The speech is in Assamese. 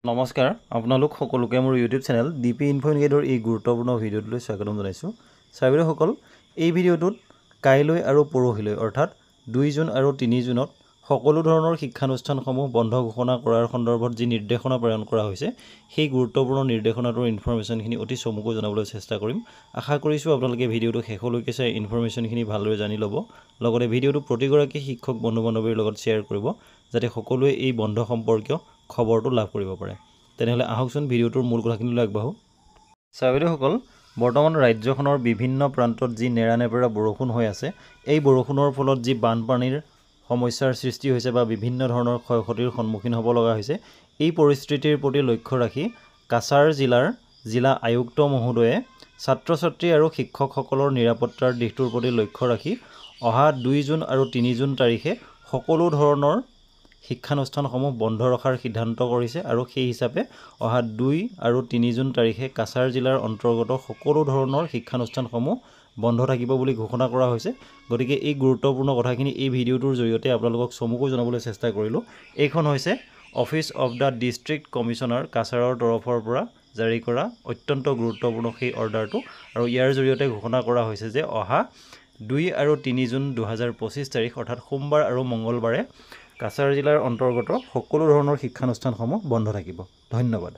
নমস্কাৰ আপোনালোক সকলোকে মোৰ ইউটিউব চেনেল ডিপি ইনফো ইনগেটৰ এই গুৰুত্বপূৰ্ণ ভিডিঅ'টোলৈ স্বাগতম জনাইছোঁ। ছাত্ৰীসকল, এই ভিডিঅ'টোত কাইলৈ আৰু পৰহিলৈ অৰ্থাৎ 2 জুন আৰু 3 জুনত সকলো ধৰণৰ শিক্ষানুষ্ঠানসমূহ বন্ধ ঘোষণা কৰাৰ সন্দৰ্ভত যি নিৰ্দেশনা প্ৰেৰণ কৰা হৈছে সেই গুৰুত্বপূৰ্ণ নিৰ্দেশনাটোৰ ইনফৰমেশ্যনখিনি অতি চমুকৈ জনাবলৈ চেষ্টা কৰিম। আশা কৰিছোঁ আপোনালোকে ভিডিঅ'টো শেষলৈকে চাই ইনফৰমেশ্যনখিনি ভালদৰে জানি ল'ব। লগতে ভিডিঅ'টো প্ৰতিগৰাকী শিক্ষক বন্ধু বান্ধৱীৰ লগত শ্বেয়াৰ কৰিব যাতে সকলোৱে এই বন্ধ সম্পৰ্কীয় খবৰটো লাভ কৰিব পাৰে। তেনেহ'লে আহকচোন ভিডিঅ'টোৰ মূল কথাখিনিলৈ আগবাঢ়ো। ছাত্ৰীসকল, বৰ্তমান ৰাজ্যখনৰ বিভিন্ন প্ৰান্তত যি নেৰানেপেৰা বৰষুণ হৈ আছে, এই বৰষুণৰ ফলত যি বানপানীৰ সমস্যাৰ সৃষ্টি হৈছে বা বিভিন্ন ধৰণৰ ক্ষয়ক্ষতিৰ সন্মুখীন হ'ব লগা হৈছে, এই পৰিস্থিতিৰ প্ৰতি লক্ষ্য ৰাখি কাছাৰ জিলাৰ জিলা আয়ুক্ত মহোদয়ে ছাত্ৰ ছাত্ৰী আৰু শিক্ষকসকলৰ নিৰাপত্তাৰ দিশটোৰ প্ৰতি লক্ষ্য ৰাখি অহা 2 জুন আৰু 3 জুন তাৰিখে সকলো ধৰণৰ শিক্ষানুষ্ঠানসমূহ বন্ধ ৰখাৰ সিদ্ধান্ত কৰিছে আৰু সেই হিচাপে অহা 2 আৰু 3 জুন তাৰিখে কাছাৰ জিলাৰ অন্তৰ্গত সকলো ধৰণৰ শিক্ষানুষ্ঠানসমূহ বন্ধ থাকিব বুলি ঘোষণা কৰা হৈছে। গতিকে এই গুৰুত্বপূৰ্ণ কথাখিনি এই ভিডিঅ'টোৰ জৰিয়তে আপোনালোকক চমুকৈ জনাবলৈ চেষ্টা কৰিলোঁ। এইখন হৈছে office of the district commissioner কাছাৰৰ তৰফৰ পৰা জাৰি কৰা অত্যন্ত গুৰুত্বপূৰ্ণ সেই অৰ্ডাৰটো, আৰু ইয়াৰ জৰিয়তে ঘোষণা কৰা হৈছে যে অহা 2 আৰু 3 জুন 2025 তাৰিখ অৰ্থাৎ সোমবাৰ আৰু মঙলবাৰে কাছাৰ জিলাৰ অন্তৰ্গত সকলো ধৰণৰ শিক্ষানুষ্ঠানসমূহ বন্ধ থাকিব। ধন্যবাদ।